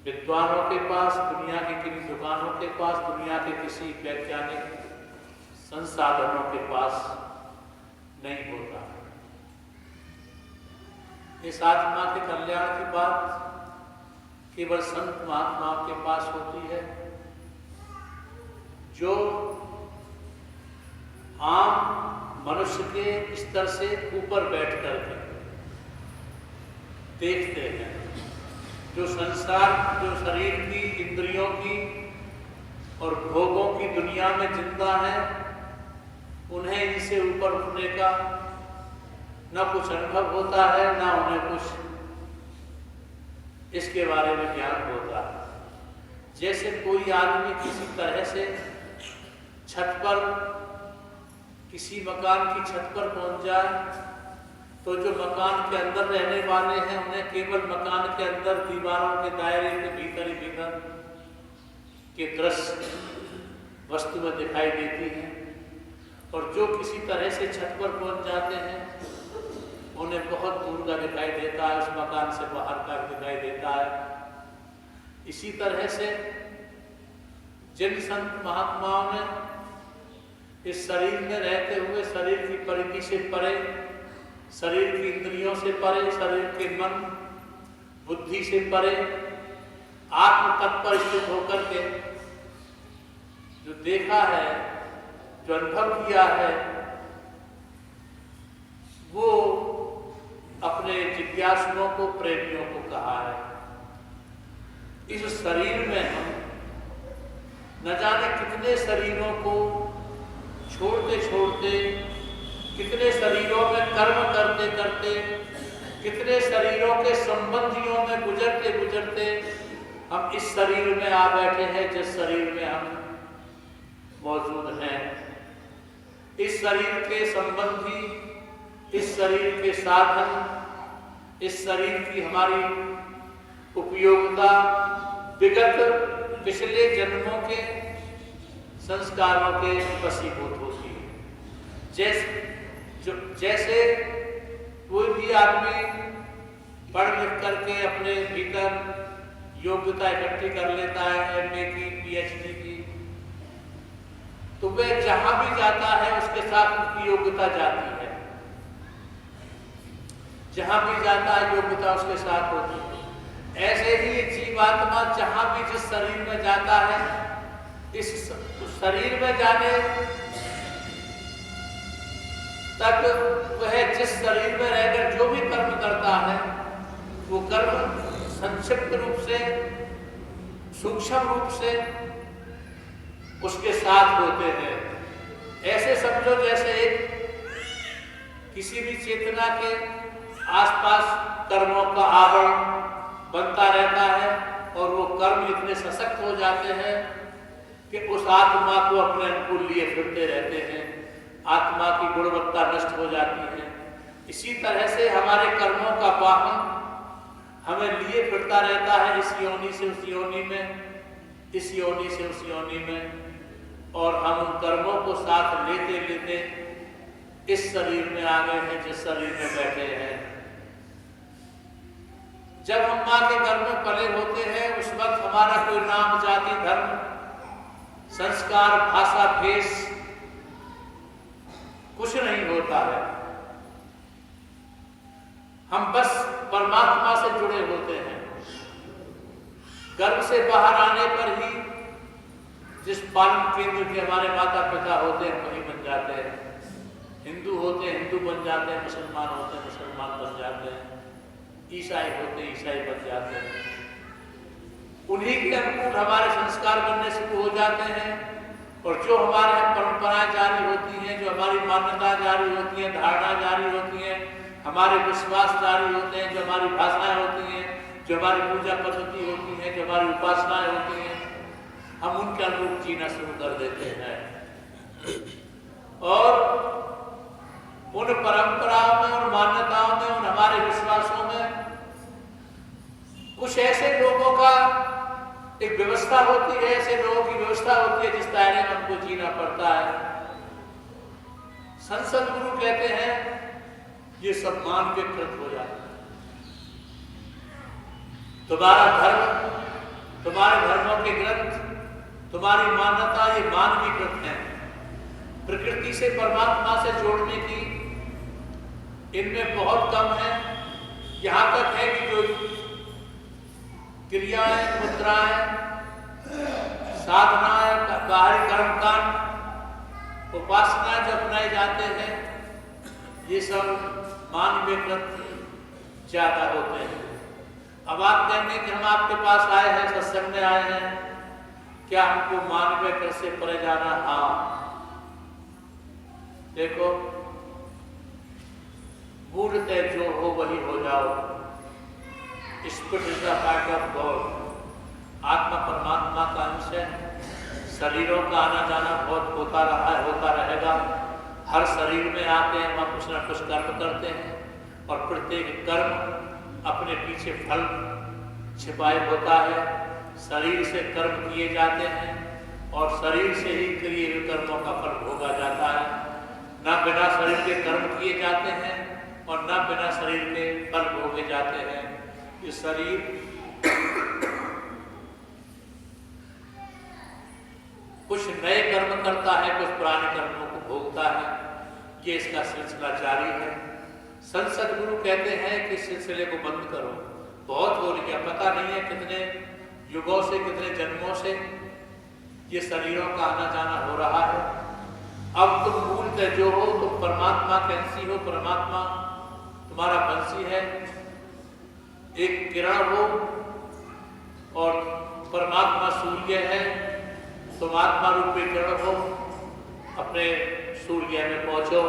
विद्वानों के पास, दुनिया की किसी दुकानों के पास, दुनिया के किसी वैज्ञानिक संसाधनों के पास नहीं होता। इस आत्मा के कल्याण की बात केवल संत महात्माओं के पास होती है, जो आम मनुष्य के स्तर से ऊपर बैठ करके देखते हैं। जो संसार, जो शरीर की, इंद्रियों की और भोगों की दुनिया में जिंदा है, उन्हें इनसे ऊपर उठने का न कुछ अनुभव होता है, न उन्हें कुछ इसके बारे में ज्ञान होता है। जैसे कोई आदमी किसी तरह से छत पर, किसी मकान की छत पर पहुंच जाए, तो जो मकान के अंदर रहने वाले हैं उन्हें केवल मकान के अंदर दीवारों के दायरे के भीतर ही भीतर के दृश्य वस्तु में दिखाई देती हैं, और जो किसी तरह से छत पर पहुंच जाते हैं उन्हें बहुत दूर का दिखाई देता है, उस मकान से बाहर का दिखाई देता है। इसी तरह से जिन संत महात्माओं ने इस शरीर में रहते हुए शरीर की परिधि से परे, शरीर की इंद्रियों से परे, शरीर के मन बुद्धि से परे आत्म तत्व पर स्थित होकर के जो देखा है, जो अनुभव किया है, वो अपने जिज्ञासुओं को, प्रेमियों को कहा है। इस शरीर में हम न जाने कितने शरीरों को छोड़ते छोड़ते, कितने शरीरों में कर्म करते करते, कितने शरीरों के संबंधियों में गुजरते गुजरते हम इस शरीर में आ बैठे हैं जिस शरीर में हम मौजूद हैं। इस शरीर के संबंधी, इस शरीर के साधन, इस शरीर की हमारी उपयोगिता विगत पिछले जन्मों के संस्कारों के वशीभूत होती है। जैसे कोई भी आदमी पढ़ लिख करके अपने भीतर योग्यता इकट्ठी कर लेता है, एमए की, पीएचडी की, तो वह जहां भी जाता है उसके साथ उसकी योग्यता जाती है। जहां भी जाता है योग्यता उसके साथ होती है। ऐसे ही जीवात्मा जहां भी जिस शरीर में जाता है, इस शरीर में जाने तक वह जिस शरीर में रहकर जो भी कर्म करता है, वो कर्म संक्षिप्त रूप से, सूक्ष्म रूप से उसके साथ होते हैं। ऐसे समझो जैसे एक किसी भी चेतना के आसपास कर्मों का आवरण बनता रहता है, और वो कर्म इतने सशक्त हो जाते हैं कि उस आत्मा को अपने अनुकूल लिए फिरते रहते हैं, आत्मा की गुणवत्ता नष्ट हो जाती है। इसी तरह से हमारे कर्मों का वाहन हमें लिए फिरता रहता है, इस योनि से उस योनि में, इस योनि से उस योनि में, और हम उन कर्मों को साथ लेते लेते इस शरीर में आ गए हैं जिस शरीर में बैठे हैं। जब हम माँ के घर में पले होते हैं उस वक्त हमारा कोई नाम, जाति, धर्म, संस्कार, भाषा, भेष कुछ नहीं होता है। हम बस परमात्मा से जुड़े होते हैं। गर्भ से बाहर आने पर ही जिस पालन केंद्र के हमारे माता पिता होते हैं वही बन जाते हैं। हिंदू होते हैं हिंदू बन जाते हैं, मुसलमान होते हैं मुसलमान बन जाते हैं, ईसाई होते हैं ईसाई बन जाते हैं। उन्हीं के अनुकूल हमारे संस्कार बनने शुरू हो जाते हैं, और जो हमारे यहाँ परंपराएं जारी होती हैं, जो हमारी मान्यता जारी होती हैं, धारणा जारी होती हैं, हमारे विश्वास जारी होते हैं, जो हमारी भाषाएं होती हैं, जो हमारी पूजा पद्धति होती है, जो हमारी उपासनाएं होती हैं, हम उनके अनुरूप जीना शुरू कर देते हैं। और उन परंपराओं में, उन मान्यताओं में, उन हमारे विश्वासों में कुछ ऐसे लोगों का एक व्यवस्था होती है, ऐसे लोगों की व्यवस्था होती है जिस दायरे में हमको जीना पड़ता है। संसद गुरु कहते हैं ये सब मान के कृत हो जाता है। तुम्हारा धर्म से परमात्मा से जोड़ने की इनमें बहुत कम है। यहाँ तक है कि जो क्रियाएं, मुद्राएं, साधनाएं, बाहरी कर्मकांड, उपासना जो अपनाए जाते हैं, ये सब मानवीकृत ज्यादा होते हैं। अब आप कहेंगे कि हम आपके पास आए हैं, सत्संग में आए हैं, क्या हमको मानवीकृत से परे जाना? हाँ, देखो, मूलतः जो हो वही हो जाओ। Spirit is the part of God. आत्मा परमात्मा का अंश है। शरीरों का आना जाना बहुत होता रहा है, होता रहेगा। हर शरीर में आते हैं, वहाँ कुछ ना कुछ कर्म करते हैं और प्रत्येक कर्म अपने पीछे फल छिपाए होता है। शरीर से कर्म किए जाते हैं और शरीर से ही किए हुए कर्मों का फल भोगा जाता है। ना बिना शरीर के कर्म किए जाते हैं और ना बिना शरीर के फल भोगे जाते हैं। ये शरीर कुछ नए कर्म करता है, कुछ पुराने कर्मों को भोगता है। ये इसका सिलसिला जारी है। संत सद्गुरु कहते हैं कि सिलसिले को बंद करो। बहुत हो गया, पता नहीं है कितने युगों से, कितने जन्मों से ये शरीरों का आना जाना हो रहा है। अब तुम मूलतः जो हो, तुम परमात्मा के अंशी हो। परमात्मा तुम्हारा वंशी है। एक किरण हो और परमात्मा सूर्य है। तुम आत्मा रूपी किरण हो, अपने सूर्य में पहुंचो।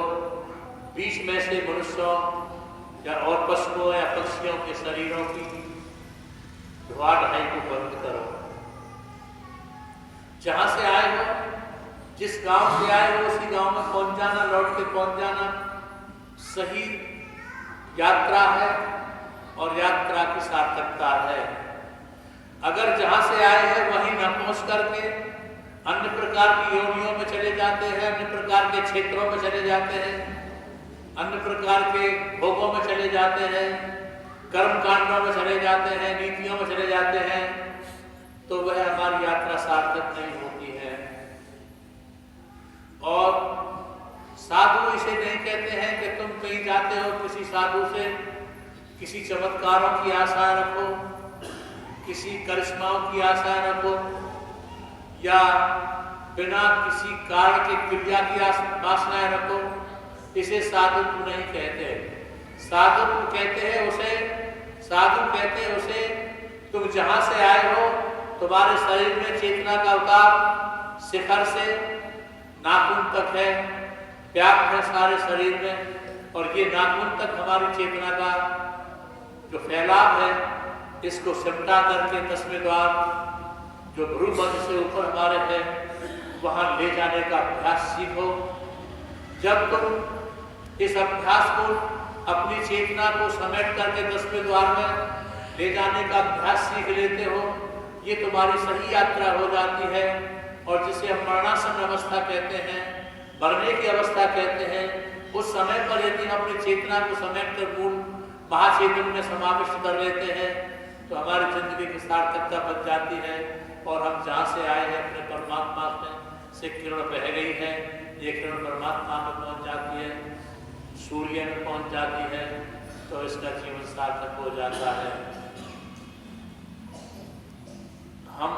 बीच में से मनुष्यों या और पशुओं या पक्षियों के शरीरों की धुआ ढाई को बंद करो। जहां से आए हो, जिस गांव से आए हो, उसी गांव में पहुंच जाना, लौट के पहुंच जाना सही यात्रा है और यात्रा की सार्थकता है। अगर जहां से आए हैं वहीं न पहुंच करके अन्य प्रकार की योनियों में चले जाते हैं, अन्य प्रकार के क्षेत्रों में चले जाते हैं, अन्य प्रकार के भोगों में चले जाते हैं, कर्म कांडों में चले जाते हैं, नीतियों में चले जाते हैं, तो वह हमारी यात्रा सार्थक नहीं होती है। और साधु इसे नहीं कहते हैं कि तुम कहीं जाते हो, किसी साधु से किसी चमत्कारों की आशा रखो, किसी करिश्माओं की आशा रखो, या बिना किसी कारण के क्रिया की आशाएं रखो। इसे साधु नहीं कहते। साधु कहते हैं उसे तुम जहां से आए हो, तुम्हारे शरीर में चेतना का उतार शिखर से नाखून तक है, व्याप्त है सारे शरीर में। और ये नाखून तक हमारी चेतना का जो फैलाव है, इसको सिमटा करके 10वें द्वार जो भ्रूमध्य से ऊपर हमारे है, वहां ले जाने का अभ्यास सीखो। जब तुम इस अभ्यास को, अपनी चेतना को समेट करके 10वें द्वार में ले जाने का अभ्यास सीख लेते हो, ये तुम्हारी सही यात्रा हो जाती है। और जिसे हम मरणासन अवस्था कहते हैं, मरने की अवस्था कहते हैं, उस समय पर यदि हम अपनी चेतना को समेट कर मूल महाचेतन में समाविष्ट कर लेते हैं, तो हमारी जिंदगी की सार्थकता बन जाती है। और हम जहाँ से आए हैं, अपने परमात्मा से किरण बह गई है, ये किरण परमात्मा में पहुँच जाती है, सूर्य में पहुँच जाती है, तो इसका जीवन सार्थक हो जाता है। हम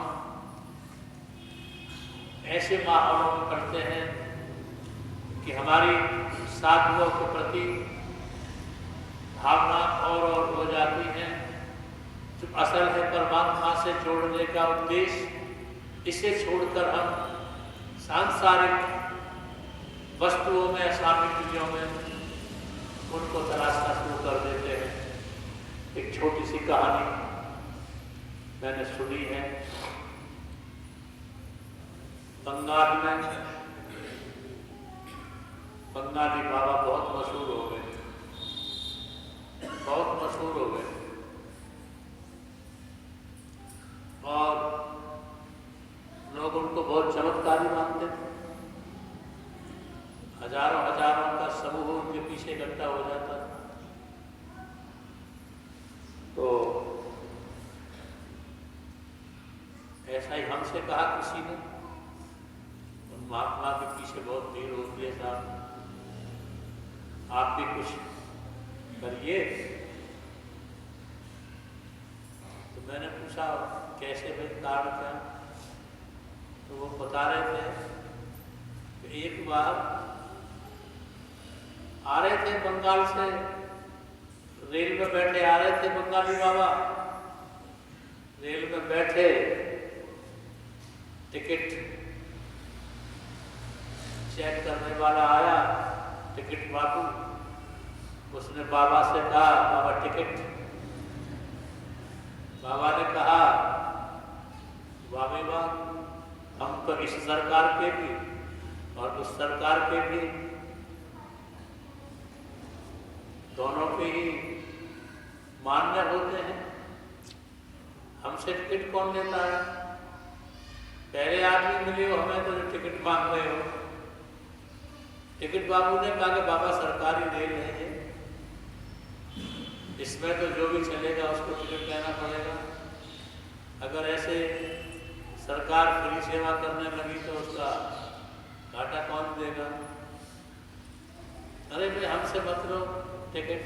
ऐसे माहौलों में पढ़ते हैं कि हमारी साधुओं के प्रति भावना और हो जाती है। जो असल है परमात्मा से जोड़ने का उद्देश्य, इसे छोड़कर हम सांसारिक वस्तुओं में, सामग्रियों में उनको तलाशना शुरू कर देते हैं। एक छोटी सी कहानी मैंने सुनी है। बंगाल में बंगाली बाबा बहुत मशहूर हो गए, बहुत मशहूर हो गए। और लोग उनको बहुत चमत्कारी मानते थे। हजारों हजारों का समूह उनके पीछे इकट्ठा हो जाता था। तो ऐसा ही हमसे कहा किसी ने, महात्मा के पीछे बहुत भीड़ होती है साहब, आप भी कुछ करिए। तो मैंने पूछा कैसे भाई, कार्ड क्या? तो वो बता रहे थे कि एक बार आ रहे थे बंगाल से, रेल में बैठे आ रहे थे बंगाली बाबा, रेल में बैठे, टिकट चेक करने वाला आया, टिकट बाबू, उसने बाबा से कहा बाबा टिकट। बाबा ने कहा बाबा हम तो इस सरकार के भी और उस सरकार के भी, दोनों के ही मान्य होते हैं, हमसे टिकट कौन लेता है? पहले आदमी मिले हो हमें तो जो टिकट मांग रहे हो। टिकट बाबू ने कहा कि बाबा सरकारी रेल है ये, इसमें तो जो भी चलेगा उसको टिकट लेना पड़ेगा। अगर ऐसे सरकार फ्री सेवा करने लगी तो उसका घाटा कौन देगा? अरे भाई हमसे मत लो टिकट।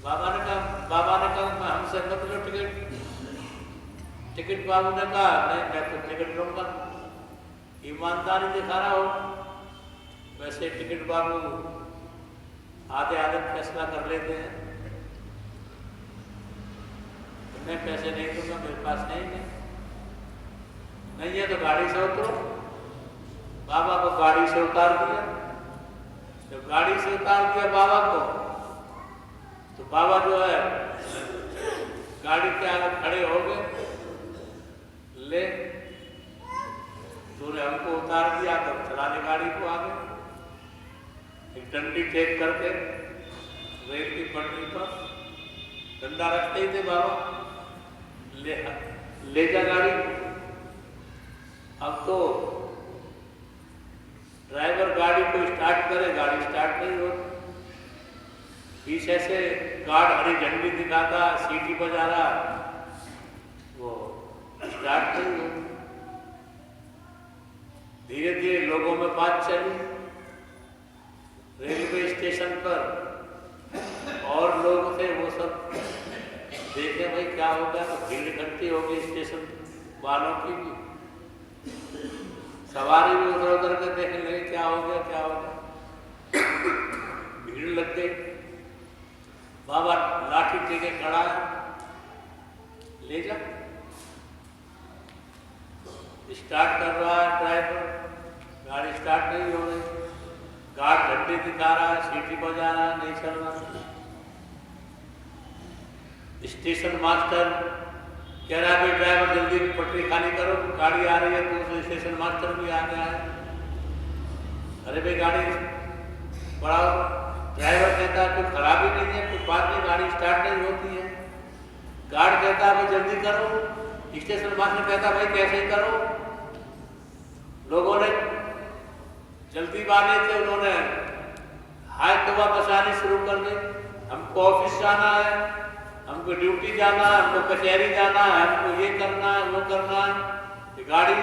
बाबा ने कहा मैं हमसे मत लो टिकट। टिकट बाबू ने कहा नहीं मैं तो टिकट लूंगा, ईमानदारी दिखा रहा हो। वैसे टिकट बाबू आधे आधे फैसला कर लेते हैं, मैं पैसे नहीं दूंगा, मेरे पास नहीं है तो गाड़ी से उतरो। बाबा को गाड़ी से उतार दिया। जब गाड़ी से उतार दिया बाबा को, तो बाबा जो है गाड़ी के आगे खड़े हो गए, ले तूने हमको उतार दिया तब चला ले गाड़ी को आगे। एक डंडी टेक करके रेल की पटरी पर डंडा रखते ही थे बाबा, ले जा गाड़ी। अब तो ड्राइवर गाड़ी को स्टार्ट करे, गाड़ी स्टार्ट नहीं होती। पीछे से गार्ड हरी झंडी दिखाता, सीटी बजा रहा, वो स्टार्ट नहीं होती। धीरे धीरे लोगों में बात चली रेलवे स्टेशन पर, और लोग थे वो सब देखे भाई क्या हो गया, तो भीड़ इकट्ठी हो गई स्टेशन वालों की भी, सवारी भी उधर उधर के देखने लगे क्या हो गया, भीड़ लग गई। बाबा लाठी टेके खड़ा है, ले जा। स्टार्ट कर रहा है ड्राइवर, गाड़ी स्टार्ट नहीं हो रही, गार्ड झंडे दिखा रहा है, सीटी बजा रहा है, नहीं चल रहा। स्टेशन मास्टर कह रहा है ड्राइवर जल्दी पटरी खाली करो, गाड़ी आ रही है। तो स्टेशन मास्टर भी आ गया है, अरे भाई गाड़ी बढ़ाओ। ड्राइवर कहता है कोई खराबी नहीं है, कोई बात नहीं, गाड़ी स्टार्ट नहीं होती है। गार्ड कहता है भाई जल्दी करो, स्टेशन मास्टर कहता भाई कैसे ही करो। लोगों ने जल्दी वाले थे, उन्होंने हाय तौबा मचानी शुरू कर दी, हमको ऑफिस जाना है, हमको ड्यूटी जाना है, हमको कचहरी जाना है, हमको ये करना है, वो करना है। गाड़ी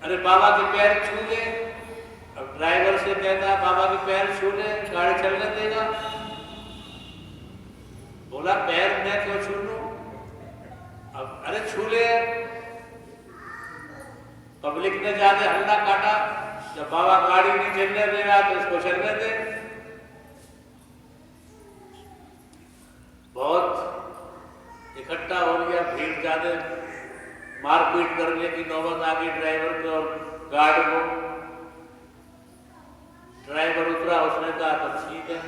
अरे बाबा के पैर छू ले। अब ड्राइवर से कहता है बाबा के पैर छू ले, गाड़ी चलने देगा। बोला पैर मैं क्यों छू लूं? अब अरे छू ले। पब्लिक ने ज्यादा हल्ला काटा, जब बाबा गाड़ी नहीं चलने दे रहा तो इसको चलने दे। बहुत इकट्ठा हो गया, भीड़ ज्यादा, मारपीट करने की नौबत आ गई ड्राइवर को और गार्ड को। ड्राइवर उतरा, उसने कहा तो ठीक है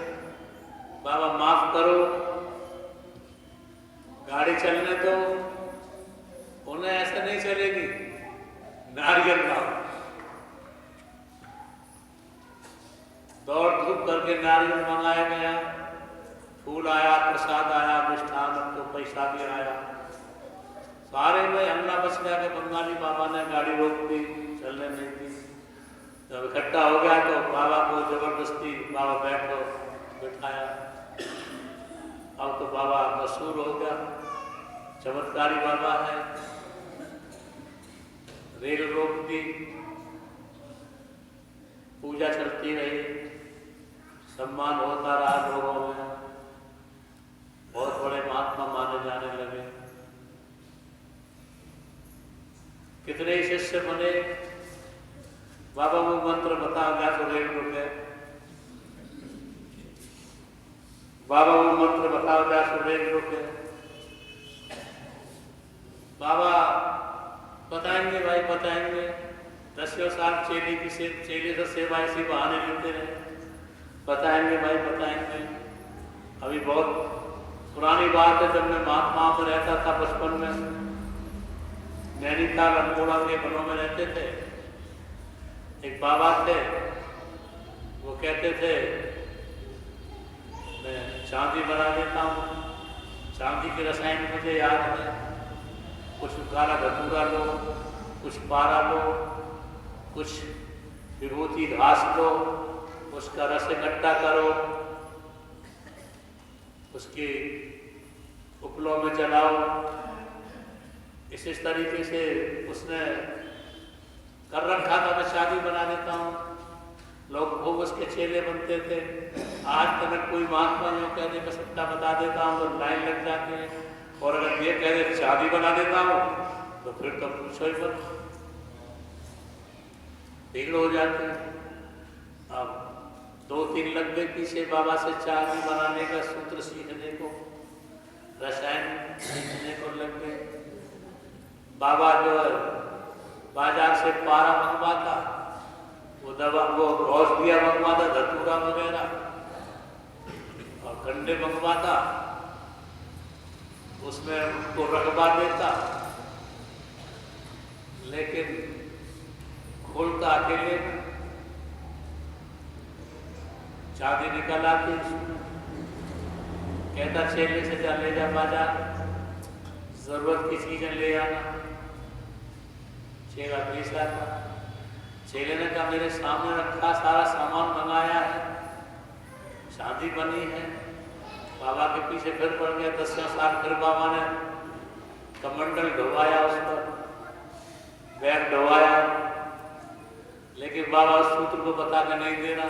बाबा माफ करो, गाड़ी चलने दो। उन्हें ऐसा नहीं चलेगी, नारियल लाओ। दौड़ धूप करके नारियल मंगाया गया, फूल आया, प्रसाद आया, मिष्ठान, तो पैसा भी आया। सारे में हल्ला बच गया कि बंगाली बाबा ने गाड़ी रोक दी, चलने नहीं दी। जब इकट्ठा हो गया तो बाबा को जबरदस्ती बाबा बैठो बिठाया। अब तो बाबा मशहूर हो गया, चमत्कारी बाबा है। रेल रोक दी, पूजा चलती रही, सम्मान होता रहा लोगों में, बहुत बड़े महात्मा माने जाने लगे। कितने शिष्य बने, बाबा वो मंत्र बता गया तो रेल रुके, बाबा वो मंत्र बता गया तो रेल रुके, बाबा बताएंगे भाई बताएंगे। 10 साल चेले से सेवा इसी बहाने लेते रहे, बताएंगे भाई बताएंगे। अभी बहुत पुरानी बात है, जब मैं महात्मा में रहता था बचपन में, नैनीताल अल्मोड़ा के वनों में रहते थे। एक बाबा थे, वो कहते थे मैं चांदी बना देता हूँ। चांदी के रसायन मुझे याद है, कुछ काला धतूरा लो, कुछ पारा लो, कुछ विभूति घास लो, उसका रस इकट्ठा करो, उसकी उपलों में जलाओ। इस तरीके से उसने कर रखा था, मैं शादी बना देता हूँ। लोग खूब उसके चेले बनते थे। आज तक कोई महात्मा जो कह दे मैं सत्ता बता देता हूँ तो लाइन लग जाती है, और अगर ये कह दे शादी बना देता हूँ तो फिर तो पूछो ही मत, भीड़ हो जाती है। अब 2-3 लग गए पीछे बाबा से चांदी बनाने का सूत्र सीखने को, रसायन सीखने को लग गए। बाबा जो है बाजार से पारा मंगवाता, वो दवा वो औषधियाँ मंगवाता, धतूरा वगैरह, और कंडे मंगवाता, उसमें उनको रखवा देता, लेकिन खोलता अकेले में, चांदी निकल आती, कहता चेले से जा ले जा बाजार, जरूरत की चीजें ले आना। चेला पेश आता, चेले ने कहा मेरे सामने रखा सारा सामान मंगाया है, शादी बनी है। बाबा के पीछे फिर पड़ गया। 10 साल फिर बाबा ने कमंडल ढोवाया, उस पर बैग ढोवाया, लेकिन बाबा उस सूत्र को बता के नहीं देना,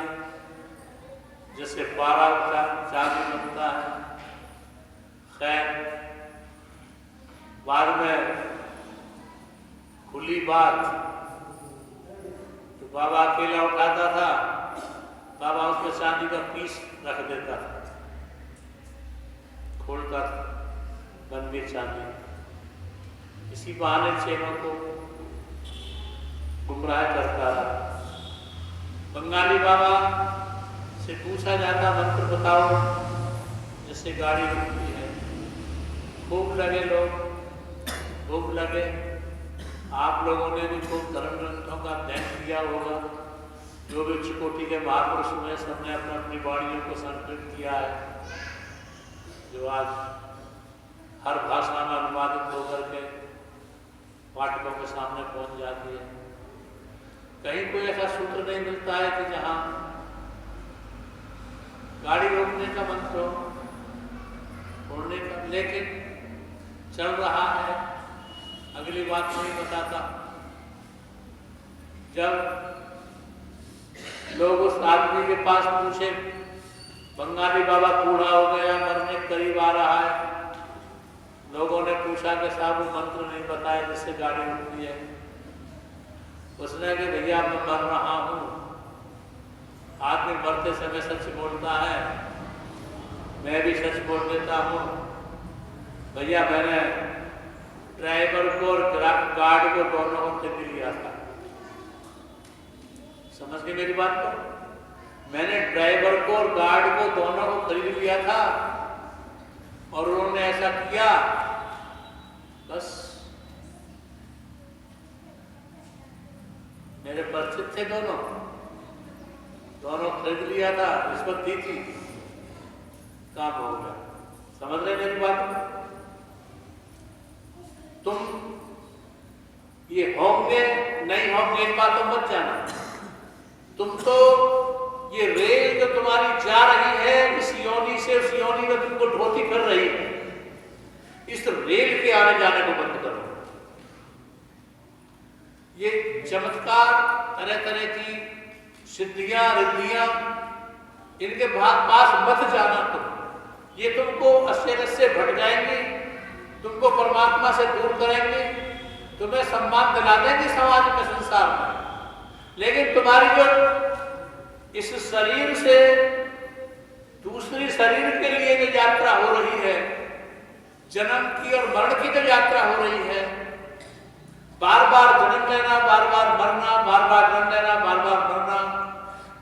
जिससे पारा चांदी बनता है। खैर बाद में खुली बात तो बाबा अकेला उठाता था, बाबा उसके चांदी का पीस रख देता था, खोलता था, बन गई चांदी। इसी बहाने चेलों को गुमराह करता रहा। बंगाली बाबा से पूछा जाता मंत्र बताओ जिससे गाड़ी रुकती है। खूब लगे लोग, खूब लगे। आप लोगों ने भी खूब धर्म ग्रंथों का अध्ययन किया होगा। जो भी चिकोटी के महापुरुष हुए सबने अपनी अपनी वाणियों को संकलित किया है, जो आज हर भाषा में अनुवादित होकर के पाठकों के सामने पहुंच जाती है। कहीं कोई ऐसा सूत्र नहीं मिलता है कि जहां गाड़ी रोकने का मंत्र हो, उड़ने का, लेकिन चल रहा है। अगली बात नहीं बताता। जब लोग उस आदमी के पास पूछे, बंगाली बाबा बूढ़ा हो गया, मरने के करीब आ रहा है, लोगों ने पूछा कि साहब वो मंत्र नहीं बताया जिससे गाड़ी रुकती है। उसने कि भैया मैं मर रहा हूँ। आदमी मरते समय सच बोलता है, मैं भी सच बोल देता हूँ। भैया मैंने ड्राइवर को और गार्ड को दोनों को खरीद लिया था। समझ गए मेरी बात को? मैंने ड्राइवर को और गार्ड को दोनों को खरीद लिया था और उन्होंने ऐसा किया, बस मेरे परिचित थे, दोनों खरीद लिया था, रिश्वत दी थी, काम हो गया। समझ रहे मेरी बात? तुम ये होंगे नहीं होंगे इन बातों मत जाना। तुम तो ये रेल जो तुम्हारी जा रही है इस योनि से उस योनि में तुमको ढोती कर रही है, इस रेल के आने जाने को बंद करो। चमत्कार, तरह तरह की सिद्धियां रिद्धियां, इनके पास मत जाना तुम। ये तुमको अस्से रस्से भट जाएंगे, तुमको परमात्मा से दूर करेंगे, तुम्हें सम्मान दिला देंगे समाज में, संसार में, लेकिन तुम्हारी जो इस शरीर से दूसरी शरीर के लिए जो यात्रा हो रही है, जन्म की और मरण की जो यात्रा हो रही है, बार बार जन्म लेना, बार बार मरना, बार बार जन्म लेना, बार बार मरना,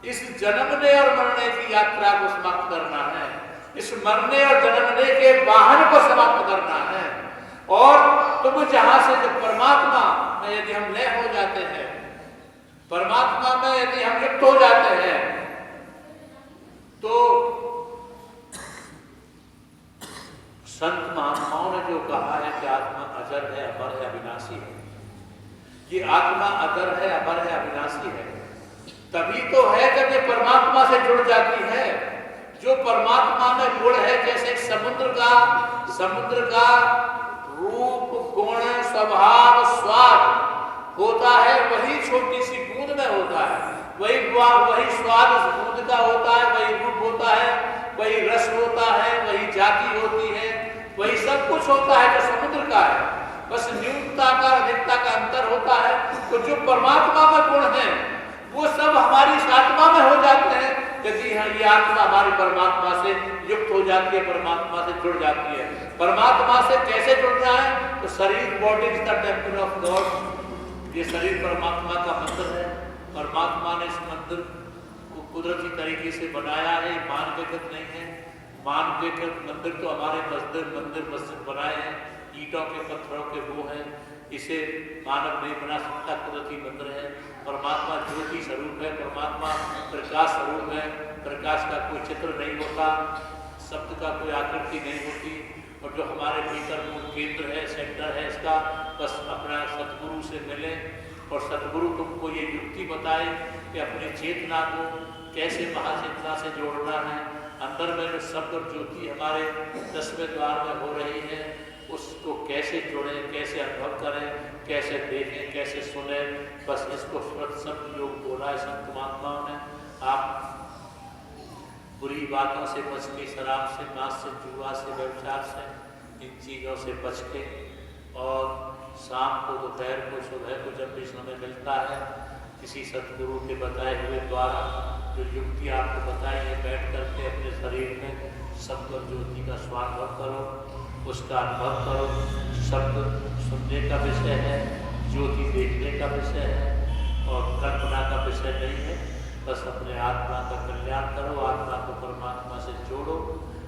इस जन्मने और मरने की यात्रा को समाप्त करना है। इस मरने और जन्मने के वाहन को समाप्त करना है। और तुम जहां से जब परमात्मा में यदि हम लय हो जाते हैं, परमात्मा में यदि हम लिप्त हो जाते हैं, तो संत महात्माओं ने जो कहा है कि आत्मा अजर है, अमर है, अविनाशी है, ये आत्मा अजर है, अमर है, अविनाशी है, तभी तो है जब ये परमात्मा से जुड़ जाती है। जो परमात्मा में गुण है, जैसे समुद्र का रूप, गुण, स्वभाव, स्वाद होता है, वही छोटी सी बूंद में होता है, वही स्वाद उस बूंद का होता है, वही रूप होता है, वही रस होता है, वही जाति होती है, वही सब कुछ होता है जो समुद्र का है, बस न्यूनता का अधिकता का अंतर होता है। तो जो परमात्मा में गुण है वो सब हमारी आत्मा में हो जाते हैं, यदि ये आत्मा हमारी परमात्मा से युक्त हो जाती है, परमात्मा से जुड़ जाती है। परमात्मा से कैसे जुड़ना है? तो शरीर, body is the temple of God, ये शरीर परमात्मा का मंदिर है। परमात्मा ने इस मंदिर को कुदरती तरीके से बनाया है, मानवकृत नहीं है। मानवकृत मंदिर तो हमारे मस्जिद बनाए हैं, ईंटों के, पत्थरों के वो हैं, इसे मानव नहीं बना सकता, कुदरती मंदिर है। परमात्मा ज्योति स्वरूप है, परमात्मा प्रकाश स्वरूप है, प्रकाश का कोई चित्र नहीं होता, शब्द का कोई आकृति नहीं होती। और जो हमारे भीतर मूल केंद्र है, सेंटर है इसका, बस अपना सतगुरु से मिले और सतगुरु तुमको ये युक्ति बताए कि अपनी चेतना को कैसे महाचेतना से जोड़ना है। अंदर में जो शब्द और ज्योति हमारे 10वें द्वार में हो रही है, उसको कैसे जोड़ें, कैसे अनुभव करें, कैसे देखें, कैसे सुने, बस इसको सब योग बोला है संत महात्माओं ने। आप बुरी बातों से बच के, शराब से, मांस से, जुआ से, व्यभिचार से, इन चीज़ों से बच के, और शाम को, दोपहर को, सुबह को जब भी समय मिलता है, किसी सतगुरु के बताए हुए द्वारा जो युक्ति आपको बताई है, बैठ करके अपने शरीर में शब्द और ज्योति का स्वानुभव करो, उसका अनुभव करो। शब्द सुनने का विषय है, ज्योति देखने का विषय है, और कल्पना का विषय नहीं है। बस अपने आत्मा का कल्याण करो, आत्मा को परमात्मा से जोड़ो।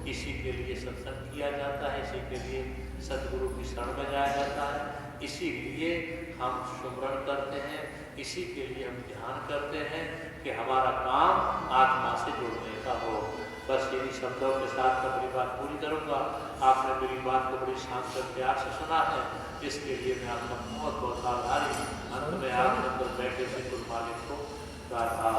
इसी के लिए सत्संग किया जाता है, इसी के लिए सतगुरु की शरण में जाया जाता है, इसीलिए हम सुमरण करते हैं, इसी के लिए हम ध्यान करते हैं कि हमारा काम आत्मा से जुड़ने का हो। बस यही शब्दों के साथ मैं अपनी बात पूरी करूँगा। आपने मेरी बात को बड़ी शांत और प्यार से सुना है, इसके लिए मैं आपका बहुत बहुत आभारी। अंत में आप अंदर बैठे से कुल मालिक को प्रार्थना।